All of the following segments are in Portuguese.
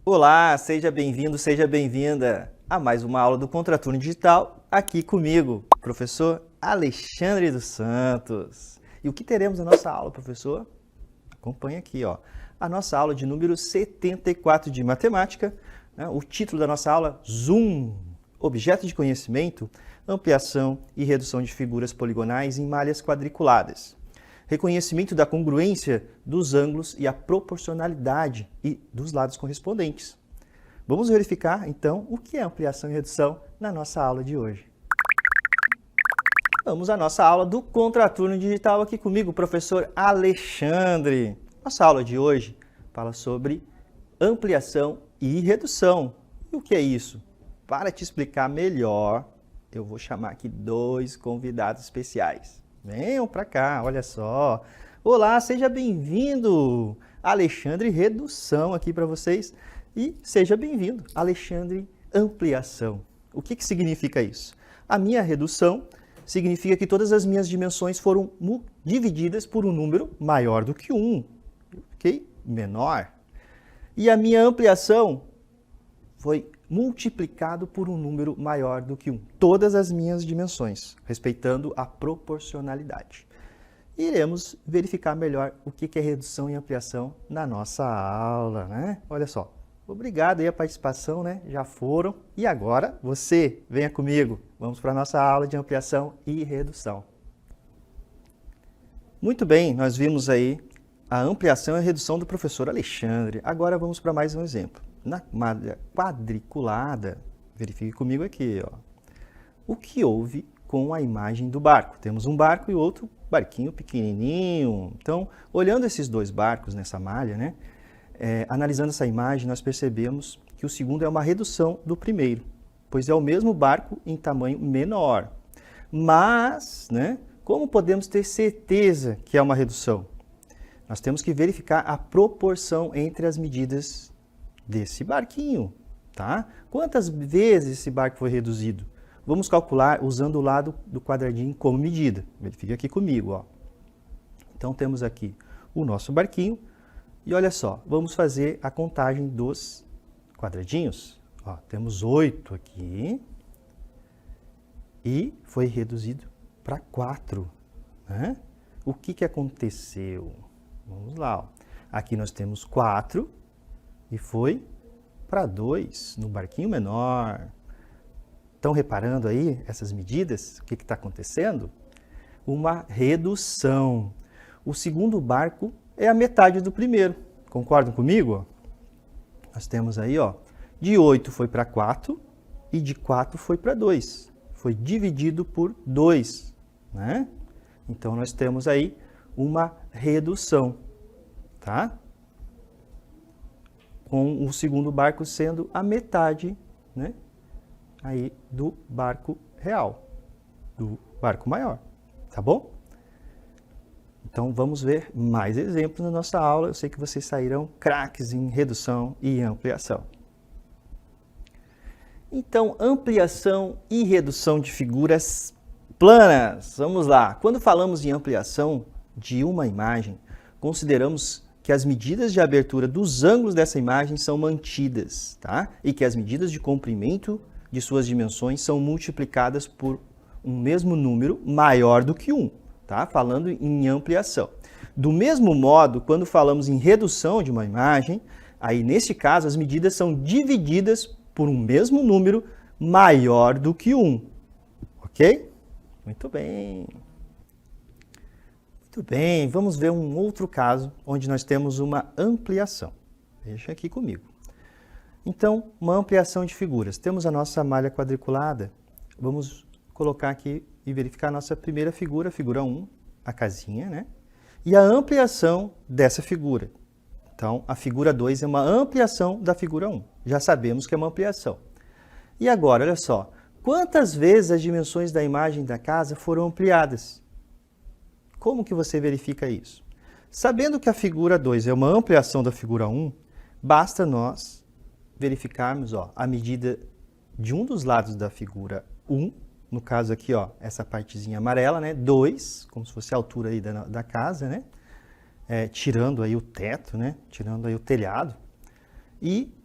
Olá, seja bem-vindo, seja bem-vinda a mais uma aula do Contraturno Digital, aqui comigo, professor Alexandre dos Santos. E o que teremos na nossa aula, professor? Acompanhe aqui, ó. A nossa aula de número 74 de matemática, né? O título da nossa aula, Zoom, objeto de conhecimento, ampliação e redução de figuras poligonais em malhas quadriculadas. Reconhecimento da congruência dos ângulos e a proporcionalidade e dos lados correspondentes. Vamos verificar, então, o que é ampliação e redução na nossa aula de hoje. Vamos à nossa aula do Contraturno Digital aqui comigo, o professor Alexandre. Nossa aula de hoje fala sobre ampliação e redução. E o que é isso? Para te explicar melhor, eu vou chamar aqui dois convidados especiais. Venham para cá, olha só. Olá, seja bem-vindo. Alexandre Redução aqui para vocês. E seja bem-vindo, Alexandre Ampliação. O que significa isso? A minha redução significa que todas as minhas dimensões foram divididas por um número maior do que 1, ok? Menor. E a minha ampliação foi multiplicado por um número maior do que 1. Todas as minhas dimensões, respeitando a proporcionalidade. Iremos verificar melhor o que é redução e ampliação na nossa aula, né? Olha só. Obrigado aí a participação, né? Já foram. E agora, você, venha comigo. Vamos para a nossa aula de ampliação e redução. Muito bem, nós vimos aí a ampliação e a redução do professor Alexandre. Agora vamos para mais um exemplo. Na malha quadriculada, verifique comigo aqui, ó. O que houve com a imagem do barco? Temos um barco e outro barquinho pequenininho. Então, olhando esses dois barcos nessa malha, né? Analisando essa imagem, nós percebemos que o segundo é uma redução do primeiro, pois é o mesmo barco em tamanho menor. Mas, né, como podemos ter certeza que é uma redução? Nós temos que verificar a proporção entre as medidas desse barquinho, tá? Quantas vezes esse barco foi reduzido? Vamos calcular usando o lado do quadradinho como medida. Verifique aqui comigo, ó. Então, temos aqui o nosso barquinho. E olha só, vamos fazer a contagem dos quadradinhos. Ó, temos 8 aqui e foi reduzido para 4. Né? O que aconteceu? Vamos lá. Ó. Aqui nós temos 4 e foi para 2 no barquinho menor. Estão reparando aí essas medidas? O que está acontecendo? Uma redução. O segundo barco é a metade do primeiro. Concordam comigo? Nós temos aí, ó, de 8 foi para 4 e de 4 foi para 2. Foi dividido por 2, né? Então, nós temos aí uma redução, tá? Com o segundo barco sendo a metade, né? Aí do barco real, do barco maior, tá bom? Então, vamos ver mais exemplos na nossa aula. Eu sei que vocês sairão craques em redução e ampliação. Então, ampliação e redução de figuras planas. Vamos lá. Quando falamos em ampliação de uma imagem, consideramos que as medidas de abertura dos ângulos dessa imagem são mantidas, tá? E que as medidas de comprimento de suas dimensões são multiplicadas por um mesmo número maior do que 1. Tá? Falando em ampliação. Do mesmo modo, quando falamos em redução de uma imagem, aí nesse caso as medidas são divididas por um mesmo número maior do que 1. Ok? Muito bem. Muito bem, vamos ver um outro caso onde nós temos uma ampliação. Deixa aqui comigo. Então, uma ampliação de figuras. Temos a nossa malha quadriculada. Vamos colocar aqui e verificar a nossa primeira figura, figura 1, a casinha, né? E a ampliação dessa figura. Então, a figura 2 é uma ampliação da figura 1. Já sabemos que é uma ampliação. E agora, olha só, quantas vezes as dimensões da imagem da casa foram ampliadas? Como que você verifica isso? Sabendo que a figura 2 é uma ampliação da figura 1, basta nós verificarmos a medida de um dos lados da figura 1, no caso aqui, essa partezinha amarela, né? 2, como se fosse a altura aí da casa, né? Tirando aí o teto, né? Tirando aí o telhado. E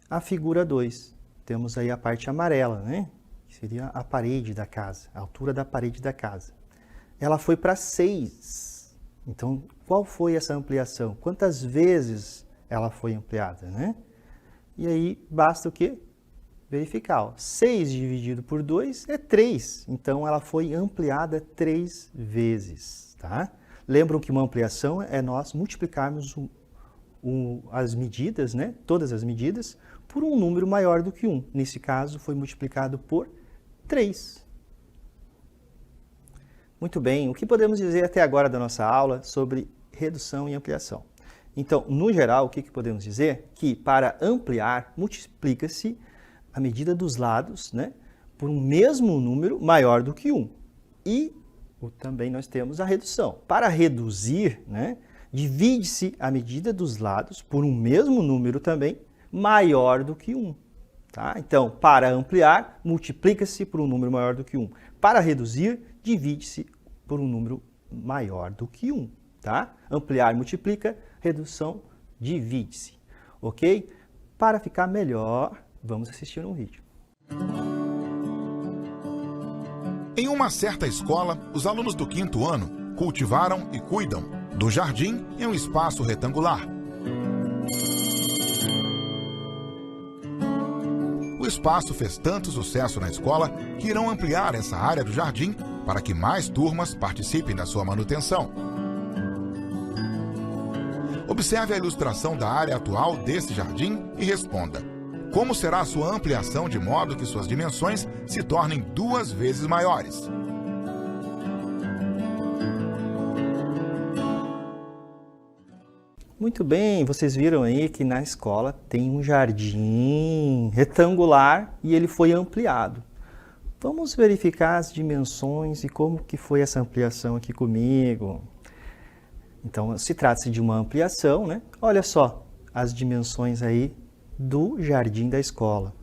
a figura 2, temos aí a parte amarela, né? Que seria a parede da casa, a altura da parede da casa. Ela foi para 6. Então, qual foi essa ampliação? Quantas vezes ela foi ampliada, né? E aí, basta o quê? Verificar. 6 dividido por 2 é 3. Então, ela foi ampliada 3 vezes, tá? Lembram que uma ampliação é nós multiplicarmos as medidas, né? Todas as medidas, por um número maior do que 1. Nesse caso, foi multiplicado por 3. Muito bem, o que podemos dizer até agora da nossa aula sobre redução e ampliação? Então, no geral, o que podemos dizer? Que para ampliar, multiplica-se a medida dos lados, né, por um mesmo número maior do que 1. E também nós temos a redução. Para reduzir, né, divide-se a medida dos lados por um mesmo número também maior do que 1. Tá? Então, para ampliar, multiplica-se por um número maior do que 1. Para reduzir, divide-se por um número maior do que 1. Tá? Ampliar multiplica, redução divide-se. Ok? Para ficar melhor, vamos assistir um vídeo. Em uma certa escola, os alunos do 5º ano cultivaram e cuidam do jardim em um espaço retangular. O espaço fez tanto sucesso na escola que irão ampliar essa área do jardim para que mais turmas participem da sua manutenção. Observe a ilustração da área atual desse jardim e responda: como será a sua ampliação de modo que suas dimensões se tornem 2 vezes maiores? Muito bem, vocês viram aí que na escola tem um jardim retangular e ele foi ampliado. Vamos verificar as dimensões e como que foi essa ampliação aqui comigo. Então, se trata-se de uma ampliação, né? Olha só as dimensões aí do jardim da escola.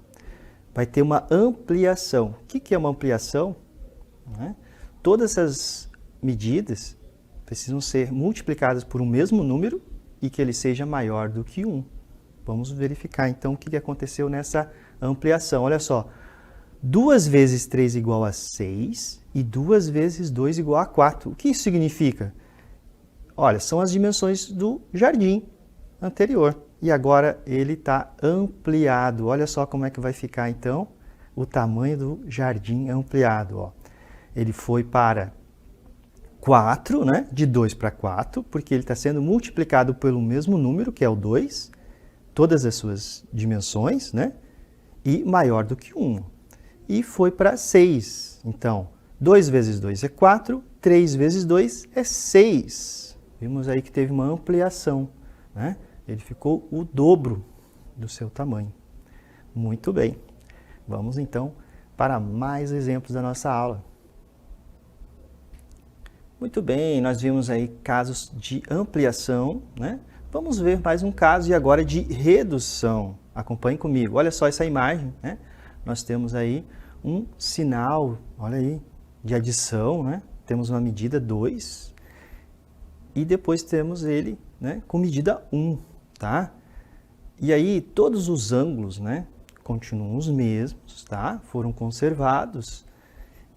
Vai ter uma ampliação. O que é uma ampliação? Né? Todas essas medidas precisam ser multiplicadas por um mesmo número e que ele seja maior do que 1. Vamos verificar então o que aconteceu nessa ampliação. Olha só, 2 vezes 3 igual a 6 e 2 vezes 2 igual a 4. O que isso significa? Olha, são as dimensões do jardim anterior. E agora ele está ampliado. Olha só como é que vai ficar, então, o tamanho do jardim ampliado. Ó. Ele foi para 4, né? De 2 para 4, porque ele está sendo multiplicado pelo mesmo número, que é o 2, todas as suas dimensões, né? E maior do que 1. E foi para 6. Então, 2 vezes 2 é 4, 3 vezes 2 é 6. Vimos aí que teve uma ampliação, né? Ele ficou o dobro do seu tamanho. Muito bem. Vamos então para mais exemplos da nossa aula. Muito bem, nós vimos aí casos de ampliação, né? Vamos ver mais um caso e agora de redução. Acompanhe comigo. Olha só essa imagem, né? Nós temos aí um sinal, olha aí, de adição, né? Temos uma medida 2 e depois temos ele, né, com medida 1, tá? E aí todos os ângulos, né, continuam os mesmos, tá? Foram conservados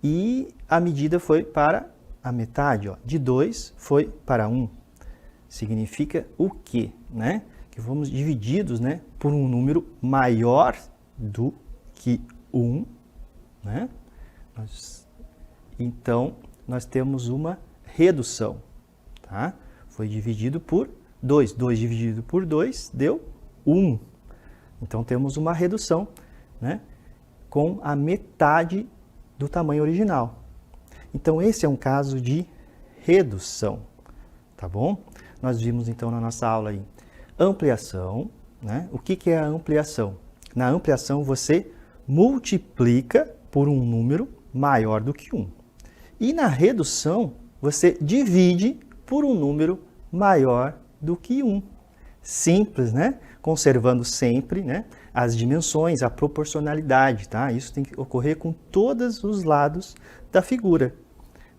e a medida foi para a metade, ó, de 2 foi para 1. Significa o quê, né? Que fomos divididos, né, por um número maior do que 1, né? Então, nós temos uma redução, tá? Foi dividido por 2. 2 dividido por 2 deu 1. Então, temos uma redução, né, com a metade do tamanho original. Então, esse é um caso de redução, tá bom? Nós vimos, então, na nossa aula aí, ampliação, né? O que é a ampliação? Na ampliação, você multiplica por um número maior do que 1. E na redução, você divide por um número maior do que 1. Simples, né? Conservando sempre, né, as dimensões, a proporcionalidade, tá? Isso tem que ocorrer com todos os lados da figura,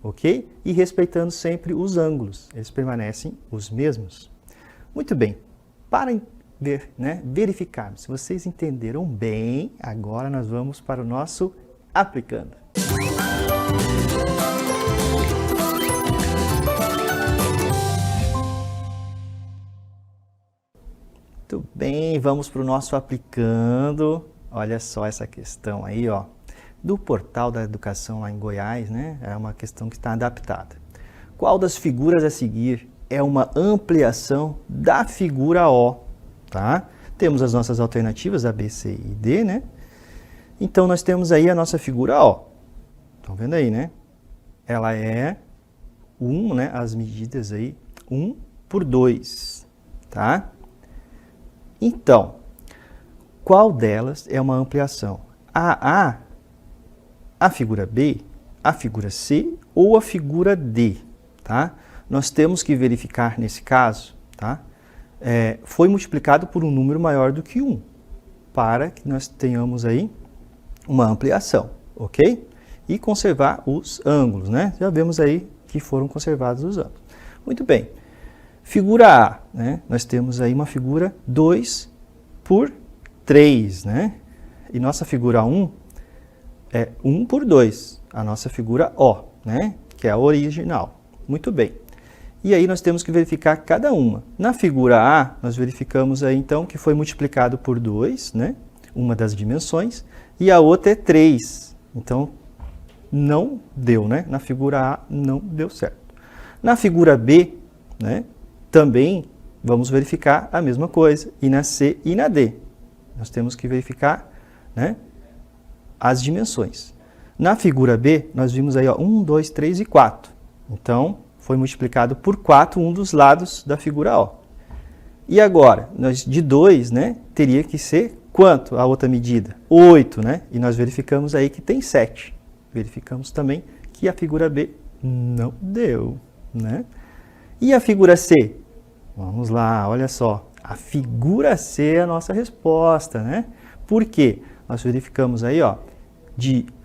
ok? E respeitando sempre os ângulos, eles permanecem os mesmos. Muito bem, para ver, né, verificar se vocês entenderam bem, agora nós vamos para o nosso aplicando. Muito bem, vamos para o nosso aplicando. Olha só essa questão aí, ó, do Portal da Educação lá em Goiás, né? É uma questão que está adaptada. Qual das figuras a seguir é uma ampliação da figura O, tá? Temos as nossas alternativas, A, B, C e D, né? Então, nós temos aí a nossa figura O. Estão vendo aí, né? Ela é 1, né? As medidas aí, 1 por 2, tá? Então, qual delas é uma ampliação? A figura B, a figura C ou a figura D, tá? Nós temos que verificar nesse caso, tá? Foi multiplicado por um número maior do que 1, para que nós tenhamos aí uma ampliação, ok? E conservar os ângulos, né? Já vemos aí que foram conservados os ângulos. Muito bem. Figura A, né? Nós temos aí uma figura 2 por 3, né? E nossa figura 1 é 1 por 2, a nossa figura O, né? Que é a original. Muito bem. E aí nós temos que verificar cada uma. Na figura A, nós verificamos aí então que foi multiplicado por 2, né? Uma das dimensões, e a outra é 3. Então, não deu, né? Na figura A não deu certo. Na figura B, né? Também vamos verificar a mesma coisa, e na C e na D. Nós temos que verificar, né, as dimensões. Na figura B, nós vimos aí, ó, 1, 2, 3 e 4. Então, foi multiplicado por 4 um dos lados da figura O. E agora, nós de 2, né, teria que ser quanto a outra medida? 8, né? E nós verificamos aí que tem 7. Verificamos também que a figura B não deu, né? E a figura C? Vamos lá, olha só. A figura C é a nossa resposta, né? Por quê? Nós verificamos aí, ó,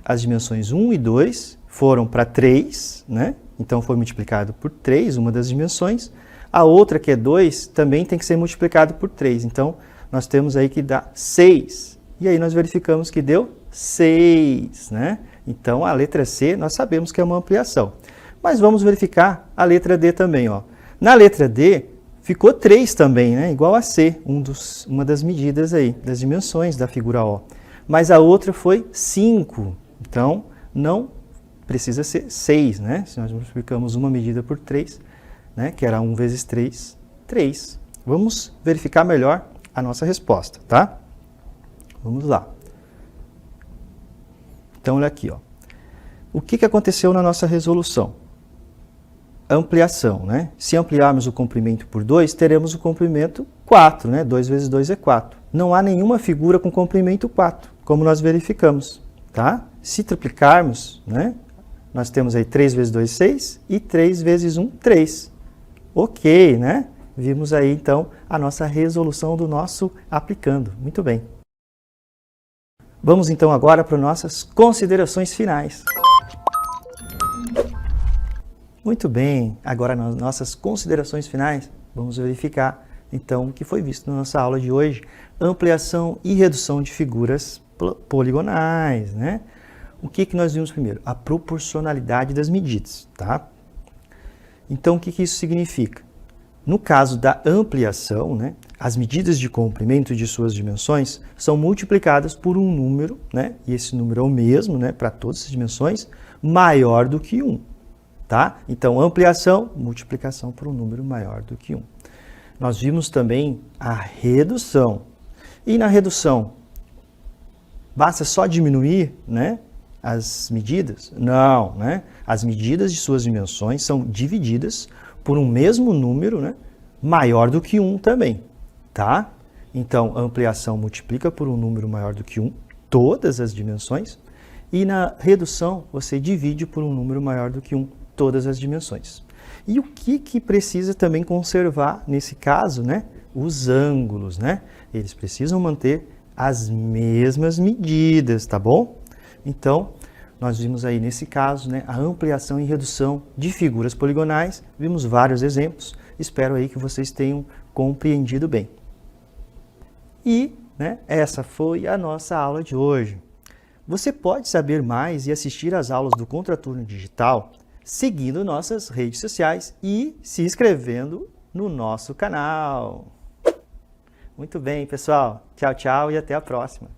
as dimensões 1 e 2 foram para 3, né? Então foi multiplicado por 3, uma das dimensões. A outra, que é 2, também tem que ser multiplicado por 3. Então, nós temos aí que dá 6. E aí nós verificamos que deu 6, né? Então, a letra C, nós sabemos que é uma ampliação. Mas vamos verificar a letra D também, ó. Na letra D, ficou 3 também, né? Igual a C, uma das medidas aí, das dimensões da figura O. Mas a outra foi 5. Então, não precisa ser 6, né? Se nós multiplicamos uma medida por 3, né? Que era 1 vezes 3, 3. Vamos verificar melhor a nossa resposta, tá? Vamos lá. Então, olha aqui, ó. O que aconteceu na nossa resolução? Ampliação, né? Se ampliarmos o comprimento por 2, teremos o comprimento 4, né? 2 vezes 2 é 4. Não há nenhuma figura com comprimento 4, como nós verificamos, tá? Se triplicarmos, né? Nós temos aí 3 vezes 2, 6 e 3 vezes 1, 3. Ok, né? Vimos aí, então, a nossa resolução do nosso aplicando. Muito bem. Vamos, então, agora para nossas considerações finais. Muito bem. Agora, nas nossas considerações finais, vamos verificar, então, o que foi visto na nossa aula de hoje. Ampliação e redução de figuras poligonais, né? O que nós vimos primeiro? A proporcionalidade das medidas, tá? Então, o que isso significa? No caso da ampliação, né, as medidas de comprimento de suas dimensões são multiplicadas por um número, né, e esse número é o mesmo, né, para todas as dimensões, maior do que 1. Tá? Então, ampliação, multiplicação por um número maior do que 1. Nós vimos também a redução. E na redução, basta só diminuir, né, as medidas? Não, né? As medidas de suas dimensões são divididas por um mesmo número, né, maior do que 1 também, tá? Então, a ampliação multiplica por um número maior do que 1 todas as dimensões, e na redução você divide por um número maior do que 1 todas as dimensões. E o que precisa também conservar nesse caso, né? Os ângulos, né? Eles precisam manter as mesmas medidas, tá bom? Então, nós vimos aí nesse caso, né, a ampliação e redução de figuras poligonais, vimos vários exemplos, espero aí que vocês tenham compreendido bem. E, né, essa foi a nossa aula de hoje. Você pode saber mais e assistir às aulas do Contraturno Digital seguindo nossas redes sociais e se inscrevendo no nosso canal. Muito bem, pessoal. Tchau, tchau e até a próxima.